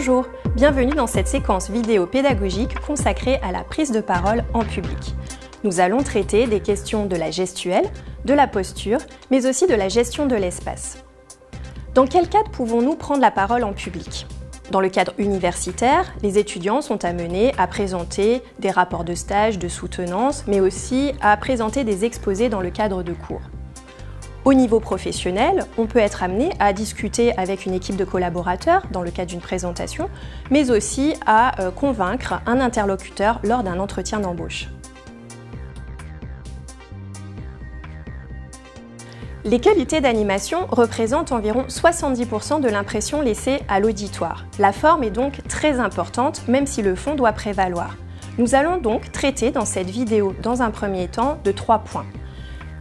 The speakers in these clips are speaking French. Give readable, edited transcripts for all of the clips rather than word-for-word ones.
Bonjour, bienvenue dans cette séquence vidéo pédagogique consacrée à la prise de parole en public. Nous allons traiter des questions de la gestuelle, de la posture, mais aussi de la gestion de l'espace. Dans quel cadre pouvons-nous prendre la parole en public ? Dans le cadre universitaire, les étudiants sont amenés à présenter des rapports de stage, de soutenance, mais aussi à présenter des exposés dans le cadre de cours. Au niveau professionnel, on peut être amené à discuter avec une équipe de collaborateurs dans le cadre d'une présentation, mais aussi à convaincre un interlocuteur lors d'un entretien d'embauche. Les qualités d'animation représentent environ 70% de l'impression laissée à l'auditoire. La forme est donc très importante, même si le fond doit prévaloir. Nous allons donc traiter dans cette vidéo, dans un premier temps, de 3 points.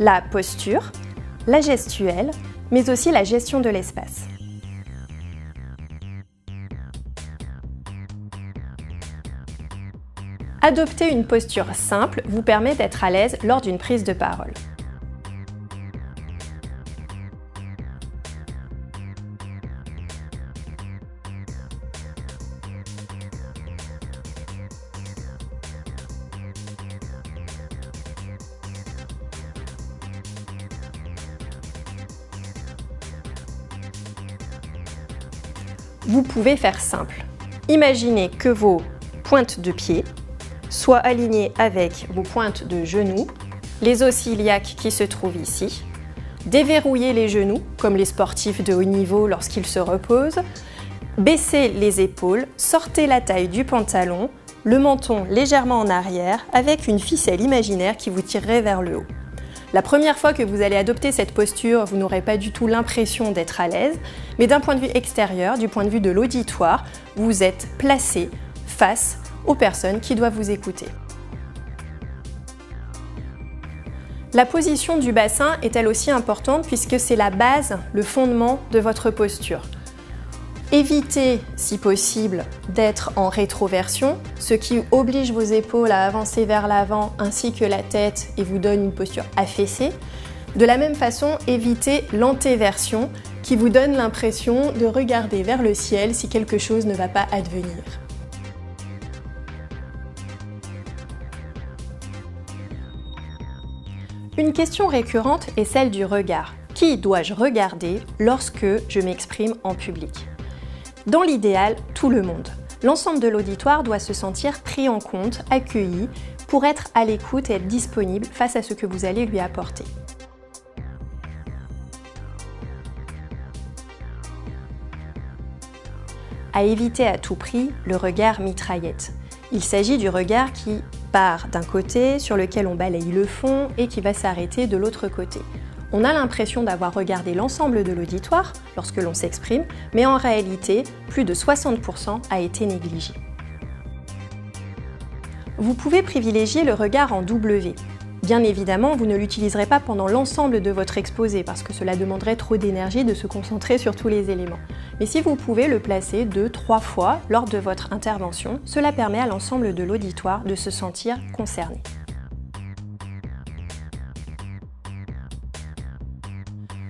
La posture, la gestuelle, mais aussi la gestion de l'espace. Adopter une posture simple vous permet d'être à l'aise lors d'une prise de parole. Vous pouvez faire simple. Imaginez que vos pointes de pied soient alignées avec vos pointes de genoux, les os iliaques qui se trouvent ici. Déverrouillez les genoux, comme les sportifs de haut niveau lorsqu'ils se reposent. Baissez les épaules, sortez la taille du pantalon, le menton légèrement en arrière, avec une ficelle imaginaire qui vous tirerait vers le haut. La première fois que vous allez adopter cette posture, vous n'aurez pas du tout l'impression d'être à l'aise, mais d'un point de vue extérieur, du point de vue de l'auditoire, vous êtes placé face aux personnes qui doivent vous écouter. La position du bassin est elle aussi importante puisque c'est la base, le fondement de votre posture. Évitez, si possible, d'être en rétroversion, ce qui oblige vos épaules à avancer vers l'avant ainsi que la tête et vous donne une posture affaissée. De la même façon, évitez l'antéversion qui vous donne l'impression de regarder vers le ciel si quelque chose ne va pas advenir. Une question récurrente est celle du regard. Qui dois-je regarder lorsque je m'exprime en public ? Dans l'idéal, tout le monde. L'ensemble de l'auditoire doit se sentir pris en compte, accueilli, pour être à l'écoute et être disponible face à ce que vous allez lui apporter. À éviter à tout prix le regard mitraillette. Il s'agit du regard qui part d'un côté, sur lequel on balaye le fond et qui va s'arrêter de l'autre côté. On a l'impression d'avoir regardé l'ensemble de l'auditoire lorsque l'on s'exprime, mais en réalité, plus de 60% a été négligé. Vous pouvez privilégier le regard en W. Bien évidemment, vous ne l'utiliserez pas pendant l'ensemble de votre exposé parce que cela demanderait trop d'énergie de se concentrer sur tous les éléments. Mais si vous pouvez le placer 2-3 fois lors de votre intervention, cela permet à l'ensemble de l'auditoire de se sentir concerné.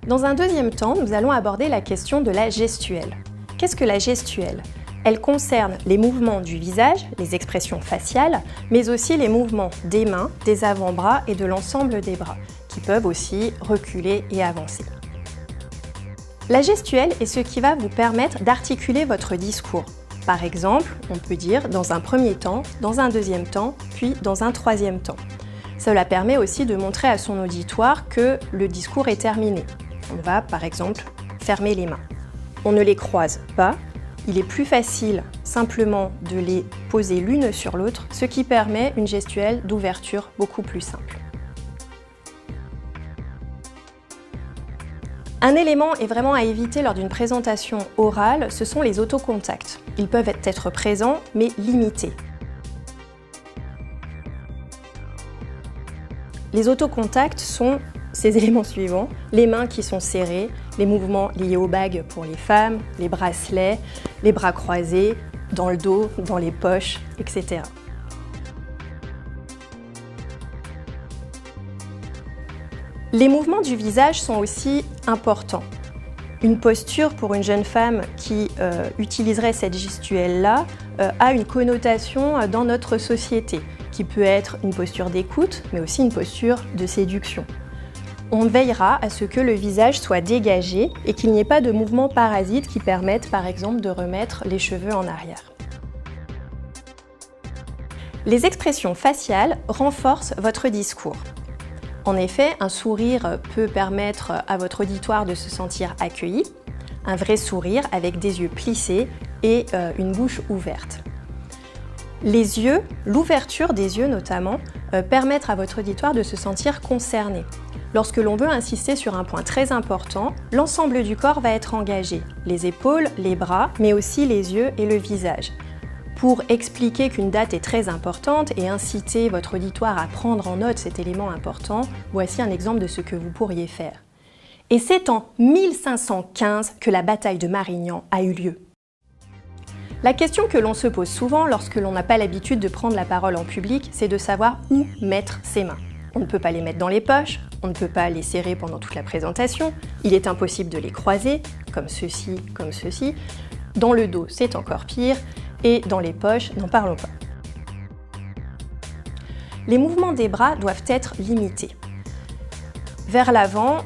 Dans un deuxième temps, nous allons aborder la question de la gestuelle. Qu'est-ce que la gestuelle ? Elle concerne les mouvements du visage, les expressions faciales, mais aussi les mouvements des mains, des avant-bras et de l'ensemble des bras, qui peuvent aussi reculer et avancer. La gestuelle est ce qui va vous permettre d'articuler votre discours. Par exemple, on peut dire dans un premier temps, dans un deuxième temps, puis dans un troisième temps. Cela permet aussi de montrer à son auditoire que le discours est terminé. On va, par exemple, fermer les mains. On ne les croise pas. Il est plus facile simplement de les poser l'une sur l'autre, ce qui permet une gestuelle d'ouverture beaucoup plus simple. Un élément est vraiment à éviter lors d'une présentation orale, ce sont les autocontacts. Ils peuvent être présents, mais limités. Les autocontacts sont ces éléments suivants, les mains qui sont serrées, les mouvements liés aux bagues pour les femmes, les bracelets, les bras croisés, dans le dos, dans les poches, etc. Les mouvements du visage sont aussi importants. Une posture pour une jeune femme qui utiliserait cette gestuelle-là a une connotation dans notre société, qui peut être une posture d'écoute, mais aussi une posture de séduction. On veillera à ce que le visage soit dégagé et qu'il n'y ait pas de mouvements parasites qui permettent par exemple de remettre les cheveux en arrière. Les expressions faciales renforcent votre discours. En effet, un sourire peut permettre à votre auditoire de se sentir accueilli, un vrai sourire avec des yeux plissés et une bouche ouverte. Les yeux, l'ouverture des yeux notamment, permettent à votre auditoire de se sentir concerné. Lorsque l'on veut insister sur un point très important, l'ensemble du corps va être engagé, les épaules, les bras, mais aussi les yeux et le visage. Pour expliquer qu'une date est très importante et inciter votre auditoire à prendre en note cet élément important, voici un exemple de ce que vous pourriez faire. Et c'est en 1515 que la bataille de Marignan a eu lieu. La question que l'on se pose souvent lorsque l'on n'a pas l'habitude de prendre la parole en public, c'est de savoir où mettre ses mains. On ne peut pas les mettre dans les poches, on ne peut pas les serrer pendant toute la présentation, il est impossible de les croiser, comme ceci, comme ceci. Dans le dos, c'est encore pire. Et dans les poches, n'en parlons pas. Les mouvements des bras doivent être limités. Vers l'avant,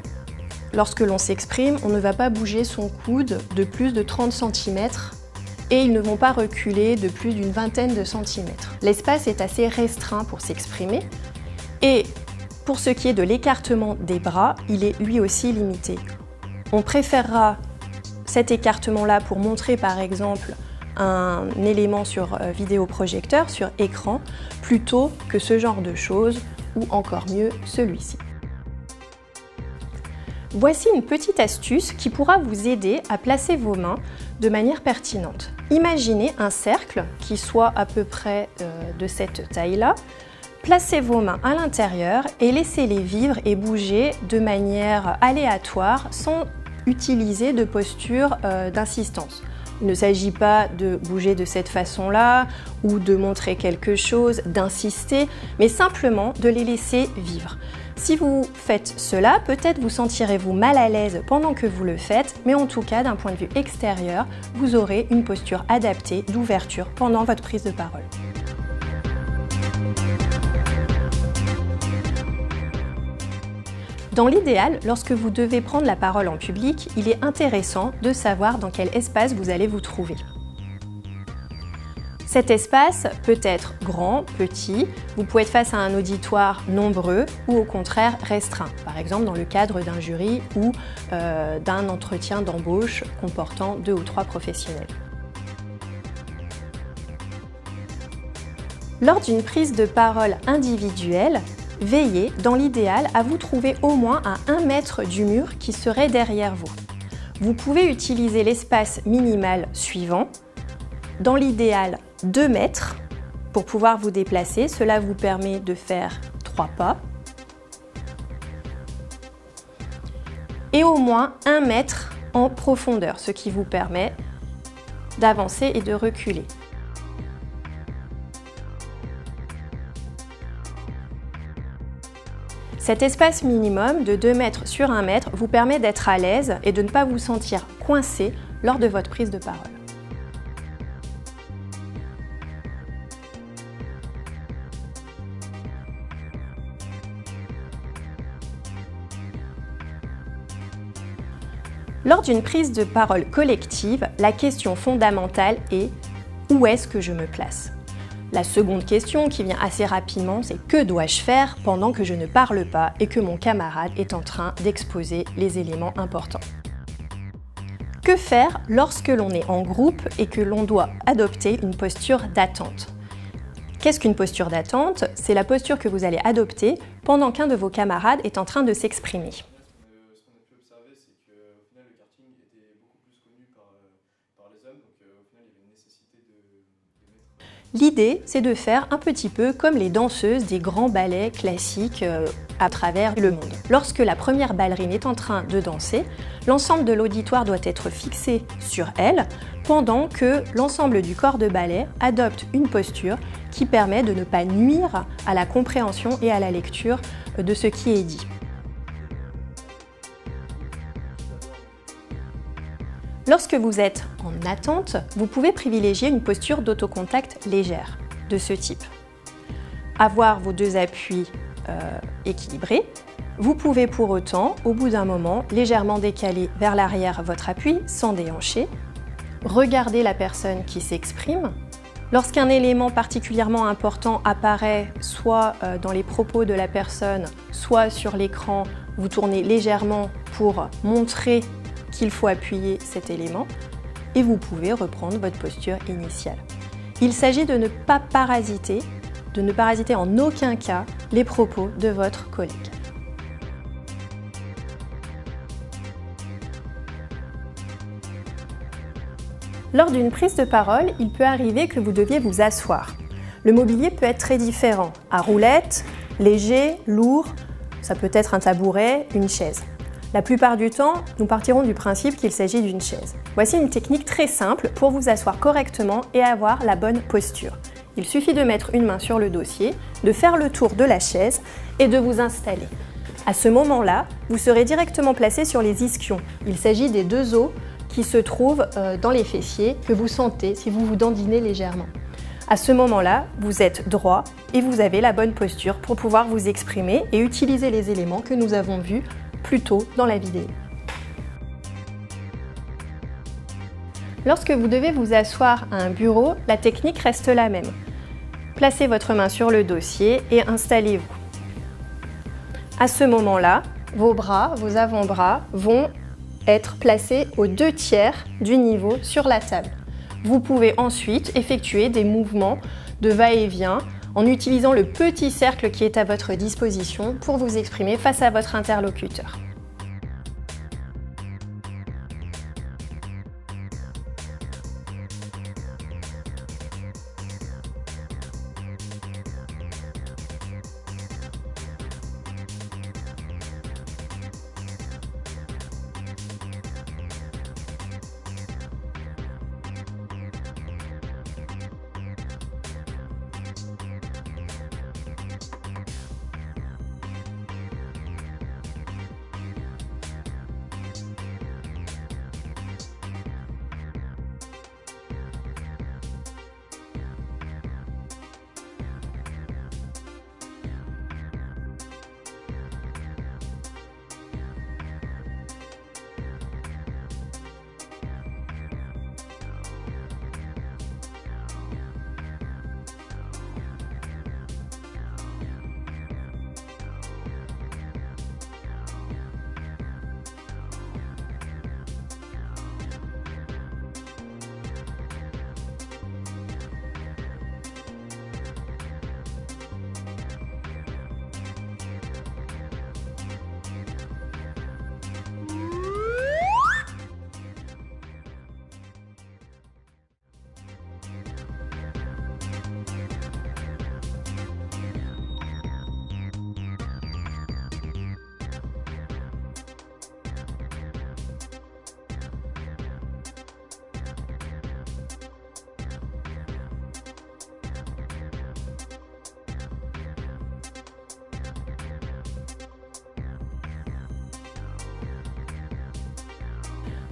lorsque l'on s'exprime, on ne va pas bouger son coude de plus de 30 cm et ils ne vont pas reculer de plus d'une vingtaine de centimètres. L'espace est assez restreint pour s'exprimer et pour ce qui est de l'écartement des bras, il est lui aussi limité. On préférera cet écartement-là pour montrer par exemple un élément sur vidéoprojecteur, sur écran, plutôt que ce genre de choses, ou encore mieux, celui-ci. Voici une petite astuce qui pourra vous aider à placer vos mains de manière pertinente. Imaginez un cercle qui soit à peu près de cette taille-là. Placez vos mains à l'intérieur et laissez-les vivre et bouger de manière aléatoire sans utiliser de posture d'insistance. Il ne s'agit pas de bouger de cette façon-là ou de montrer quelque chose, d'insister, mais simplement de les laisser vivre. Si vous faites cela, peut-être vous sentirez-vous mal à l'aise pendant que vous le faites, mais en tout cas, d'un point de vue extérieur, vous aurez une posture adaptée d'ouverture pendant votre prise de parole. Dans l'idéal, lorsque vous devez prendre la parole en public, il est intéressant de savoir dans quel espace vous allez vous trouver. Cet espace peut être grand, petit, vous pouvez être face à un auditoire nombreux ou au contraire restreint, par exemple dans le cadre d'un jury ou d'un entretien d'embauche comportant 2 ou 3 professionnels. Lors d'une prise de parole individuelle, veillez, dans l'idéal, à vous trouver au moins à 1 mètre du mur qui serait derrière vous. Vous pouvez utiliser l'espace minimal suivant, dans l'idéal 2 mètres, pour pouvoir vous déplacer. Cela vous permet de faire 3 pas. Et au moins 1 mètre en profondeur, ce qui vous permet d'avancer et de reculer. Cet espace minimum de 2 mètres sur 1 mètre vous permet d'être à l'aise et de ne pas vous sentir coincé lors de votre prise de parole. Lors d'une prise de parole collective, la question fondamentale est « Où est-ce que je me place ?» La seconde question qui vient assez rapidement, c'est « Que dois-je faire pendant que je ne parle pas et que mon camarade est en train d'exposer les éléments importants ?» Que faire lorsque l'on est en groupe et que l'on doit adopter une posture d'attente? Qu'est-ce qu'une posture d'attente? C'est la posture que vous allez adopter pendant qu'un de vos camarades est en train de s'exprimer. L'idée, c'est de faire un petit peu comme les danseuses des grands ballets classiques à travers le monde. Lorsque la première ballerine est en train de danser, l'ensemble de l'auditoire doit être fixé sur elle pendant que l'ensemble du corps de ballet adopte une posture qui permet de ne pas nuire à la compréhension et à la lecture de ce qui est dit. Lorsque vous êtes en attente, vous pouvez privilégier une posture d'autocontact légère, de ce type. Avoir vos deux appuis équilibrés. Vous pouvez pour autant, au bout d'un moment, légèrement décaler vers l'arrière votre appui sans déhancher. Regardez la personne qui s'exprime. Lorsqu'un élément particulièrement important apparaît, soit dans les propos de la personne, soit sur l'écran, vous tournez légèrement pour montrer qu'il faut appuyer cet élément et vous pouvez reprendre votre posture initiale. Il s'agit de ne pas parasiter, en aucun cas les propos de votre collègue. Lors d'une prise de parole, il peut arriver que vous deviez vous asseoir. Le mobilier peut être très différent, à roulettes, léger, lourd, ça peut être un tabouret, une chaise. La plupart du temps, nous partirons du principe qu'il s'agit d'une chaise. Voici une technique très simple pour vous asseoir correctement et avoir la bonne posture. Il suffit de mettre une main sur le dossier, de faire le tour de la chaise et de vous installer. À ce moment-là, vous serez directement placé sur les ischions. Il s'agit des deux os qui se trouvent dans les fessiers que vous sentez si vous vous dandinez légèrement. À ce moment-là, vous êtes droit et vous avez la bonne posture pour pouvoir vous exprimer et utiliser les éléments que nous avons vus plus tôt dans la vidéo. Lorsque vous devez vous asseoir à un bureau, la technique reste la même. Placez votre main sur le dossier et installez-vous. À ce moment-là, vos bras, vos avant-bras vont être placés aux 2/3 du niveau sur la table. Vous pouvez ensuite effectuer des mouvements de va-et-vient en utilisant le petit cercle qui est à votre disposition pour vous exprimer face à votre interlocuteur.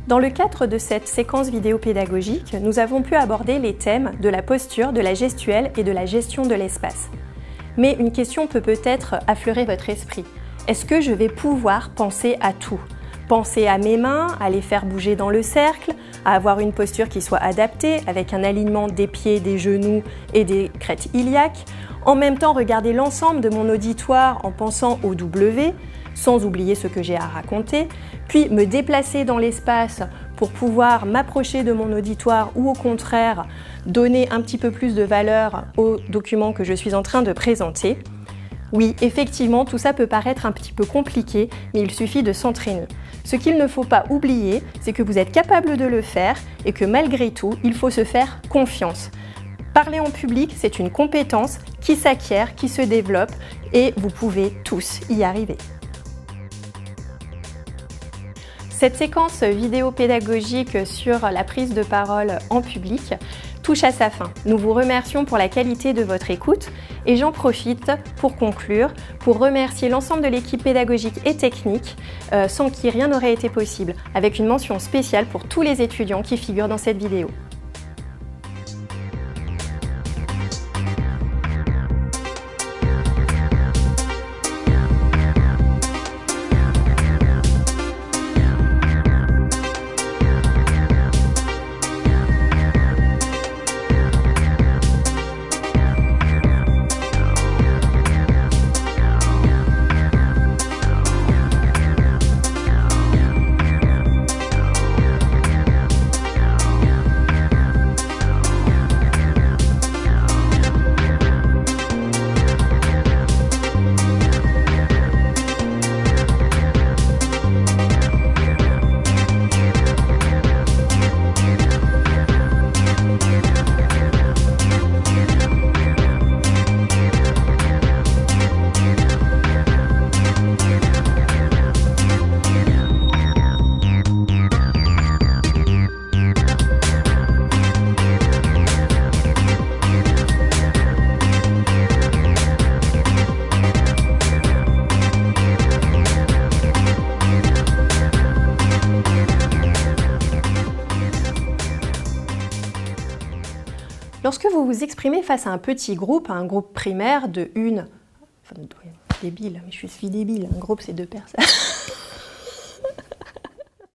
Dans le cadre de cette séquence vidéo pédagogique, nous avons pu aborder les thèmes de la posture, de la gestuelle et de la gestion de l'espace. Mais une question peut peut-être affleurer votre esprit. Est-ce que je vais pouvoir penser à tout ? Penser à mes mains, à les faire bouger dans le cercle, à avoir une posture qui soit adaptée avec un alignement des pieds, des genoux et des crêtes iliaques, en même temps regarder l'ensemble de mon auditoire en pensant au W, sans oublier ce que j'ai à raconter, puis me déplacer dans l'espace pour pouvoir m'approcher de mon auditoire ou au contraire donner un petit peu plus de valeur au document que je suis en train de présenter. Oui, effectivement, tout ça peut paraître un petit peu compliqué, mais il suffit de s'entraîner. Ce qu'il ne faut pas oublier, c'est que vous êtes capable de le faire et que malgré tout, il faut se faire confiance. Parler en public, c'est une compétence qui s'acquiert, qui se développe et vous pouvez tous y arriver. Cette séquence vidéo pédagogique sur la prise de parole en public touche à sa fin. Nous vous remercions pour la qualité de votre écoute et j'en profite pour conclure, pour remercier l'ensemble de l'équipe pédagogique et technique sans qui rien n'aurait été possible, avec une mention spéciale pour tous les étudiants qui figurent dans cette vidéo. Lorsque vous vous exprimez face à un petit groupe, à un groupe primaire de une... Enfin, débile, mais je suis débile, un groupe c'est 2 personnes.